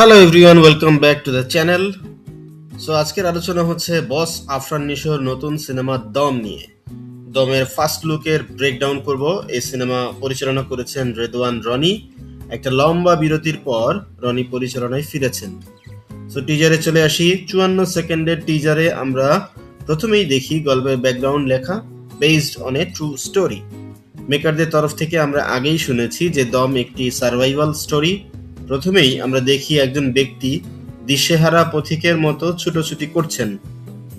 Hello everyone, welcome back to the channel. So আজকের আলোচনা হচ্ছে বস আফরান নিশোর নতুন সিনেমা দম নিয়ে। দমের ফার্স্ট লুকের ব্রেকডাউন করব। এই সিনেমা পরিচালনা করেছেন রেদওয়ান রনি। একটা লম্বা বিরতির পর রনি পরিচালনায় ফিরেছেন। সো টিজারে চলে আসি। 54 সেকেন্ডের টিজারে আমরা প্রথমেই দেখি গল্পের ব্যাকগ্রাউন্ড লেখা based on a true story. মেকারদের তরফ থেকে আমরা আগেই শুনেছি যে দম একটি সার্ভাইভাল স্টোরি। প্রথমেই আমরা দেখি একজন ব্যক্তি দিশেহারা পথিকের মতো ছুটোছুটি করছেন।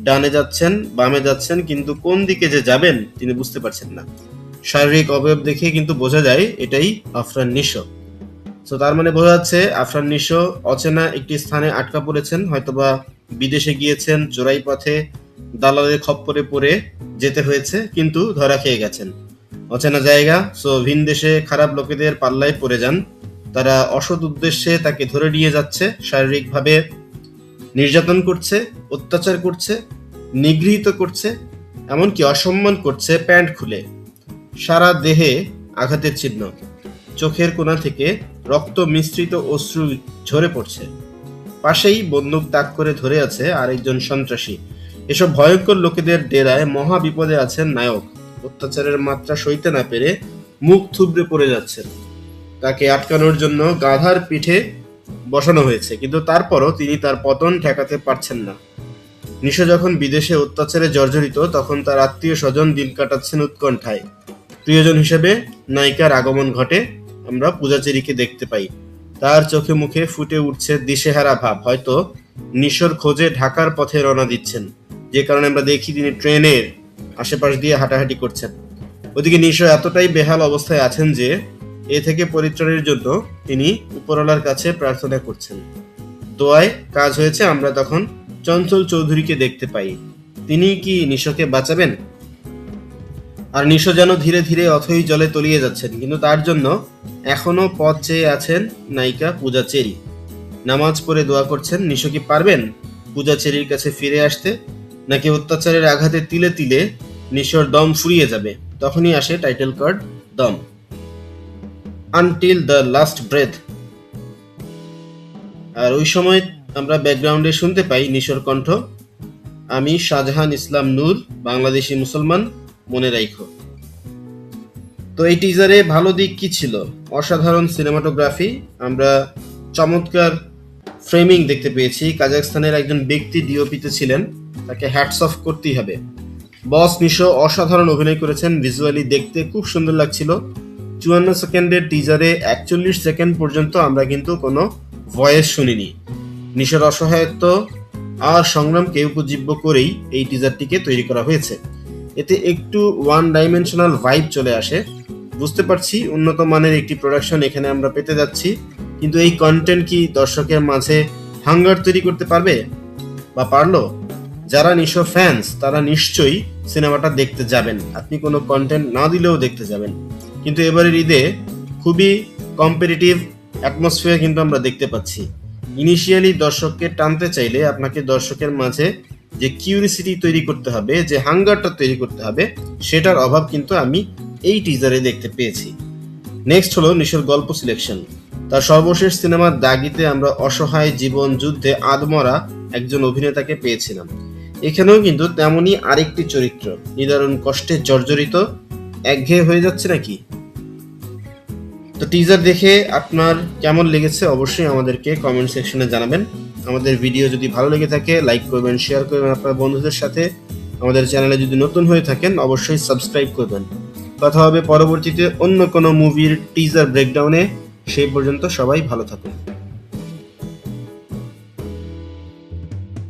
ডানে যাচ্ছেন, বামে যাচ্ছেন, কিন্তু কোন দিকে যে যাবেন তিনি বুঝতে পারছেন না। শারীরিক অবয়ব দেখে কিন্তু বোঝা যায় এটাই আফরান নিশো। তো তার মানে বোঝা যাচ্ছে আফরান নিশো অচেনা একটি স্থানে আটকা পড়েছেন, হয়তোবা বিদেশে গিয়েছেন, চোরাই পথে দালালের খপ্পরে পড়ে যেতে হয়েছে, কিন্তু ধরা খেয়ে গেছেন। অচেনা জায়গা, সো ভিন দেশে খারাপ লোকেদের পাল্লায় পড়ে যান। তারা অসৎ উদ্দেশ্যে তাকে ধরে নিয়ে যাচ্ছে, শারীরিকভাবে নির্যাতন করছে, অত্যাচার করছে, নিগৃহীত করছে, এমনকি অসম্মান করছে প্যান্ট খুলে। সারা দেহে আঘাতের চিহ্ন, চোখের কোণা থেকে রক্ত মিশ্রিত অশ্রু ঝরে পড়ছে। পাশেই বন্দুক তাক করে ধরে আছে আরেকজন সন্ত্রাসী। এসব ভয়ঙ্কর লোকেদের ডেরায় মহা বিপদে আছেন নায়ক। অত্যাচারের মাত্রা সইতে না পেরে মুখ থুবড়ে পড়ে যাচ্ছেন। তাকে আটকানোর জন্য গাধার পিঠে বসানো হয়েছে, কিন্তু তারপরও তিনি তার পতন ঠেকাতে পারছেন না। নিশো যখন বিদেশে অত্যাচারে জর্জরিত, তখন তার আত্মীয় স্বজন দিন কাটাচ্ছেন উৎকণ্ঠায়। প্রিয়জন হিসেবে নায়িকার আগমন ঘটে। আমরা পূজাচেরিকে দেখতে পাই। তার চোখে মুখে ফুটে উঠছে দিশেহারা ভাব। হয়তো নিশোর খোঁজে ঢাকার পথে রওনা দিচ্ছেন, যে কারণে আমরা দেখি তিনি ট্রেনের আশেপাশ দিয়ে হাঁটাহাঁটি করছেন। ওদিকে নিশো এতটাই বেহাল অবস্থায় আছেন যে এ থেকে পরিত্রাণের জন্য তিনি উপরওয়ালার কাছে প্রার্থনা করছেন। দোয়ায় কাজ হয়েছে। আমরা তখন চঞ্চল চৌধুরীকে দেখতে পাই। তিনি কি নিশোকে বাঁচাবেন? আর নিশো যেন ধীরে ধীরে অথই জলে তলিয়ে যাচ্ছেন, কিন্তু তার জন্য এখনো পথ চেয়ে আছেন নায়িকা পূজাচেরি। নামাজ পড়ে দোয়া করছেন। নিশো কি পারবেন পূজাচেরির কাছে ফিরে আসতে, নাকি অত্যাচারের আঘাতে তিলে তিলে নিশোর দম ফুরিয়ে যাবে? তখনই আসে টাইটেল কার্ড দম, আনটিল দ্য লাস্ট ব্রেথ। আর ওই সময় আমরা ব্যাকগ্রাউন্ডে শুনতে পাই নিশোর কণ্ঠ, আমি শাহজাহান ইসলাম নূর, বাংলাদেশি মুসলমান, মনে রাখো। তো এই টিজারে ভালো দিক কি ছিল? অসাধারণ সিনেমাটোগ্রাফি, আমরা চমৎকার ফ্রেমিং দেখতে পেয়েছি। কাজাখস্তানের একজন ব্যক্তি ডিওপিতে ছিলেন, তাকে হ্যাটস অফ করতেই হবে। বস নিশো অসাধারণ অভিনয় করেছেন, ভিজুয়ালি দেখতে খুব সুন্দর লাগছিল। 54 সেকেন্ডের টিজারে 41 সেকেন্ড পর্যন্ত আমরা কিন্তু কোনো ভয়েস শুনিনি। নিশোর অসহায়ত্ব আর সংগ্রামকে উপজীব্য করেই এই টিজারটিকে তৈরি করা হয়েছে। এতে একটু ওয়ান ডাইমেনশনাল ভাইব চলে আসে। বুঝতে পারছি উন্নত মানের একটি প্রোডাকশন এখানে আমরা পেতে যাচ্ছি, কিন্তু এই কন্টেন্ট কি দর্শকের মাঝে হাঙ্গার তৈরি করতে পারবে বা পারলো? যারা নিশো ফ্যান্স তারা নিশ্চয়ই সিনেমাটা দেখতে যাবেন। আপনি কোনো কন্টেন্ট না দিলেও দেখতে যাবেন। কিন্তু এবারের ঈদে খুবই কম্পিটিটিভ অ্যাটমসফিয়ার কিন্তু আমরা দেখতে পাচ্ছি। ইনিশিয়ালি দর্শককে টানতে চাইলে আপনাকে দর্শকের মাঝে যে কিউরিসিটি তৈরি করতে হবে, যে হাঙ্গারটা তৈরি করতে হবে, সেটার অভাব কিন্তু আমি এই টিজারে দেখতে পেয়েছি। নেক্সট হলো নিশোর গল্প সিলেকশন। তার সর্বশেষ সিনেমা দাগিতে আমরা অসহায় জীবন যুদ্ধে আদমরা একজন অভিনেতাকে পেয়েছিলাম। এখানেও কিন্তু তেমনই আরেকটি চরিত্র, নিদারুণ কষ্টে জর্জরিত। একঘেয়ে হয়ে যাচ্ছে নাকি? তো টিজার দেখে আপনার কেমন লেগেছে অবশ্যই আমাদেরকে কমেন্ট সেকশনে জানাবেন। আমাদের ভিডিও যদি ভালো লেগে থাকে লাইক করবেন, শেয়ার করবেন আপনার বন্ধুদের সাথে। আমাদের চ্যানেলে যদি নতুন হয়ে থাকেন অবশ্যই সাবস্ক্রাইব করবেন। কথা হবে পরবর্তীতে অন্য কোনো মুভির টিজার ব্রেকডাউনে। সেই পর্যন্ত সবাই ভালো থাকুন।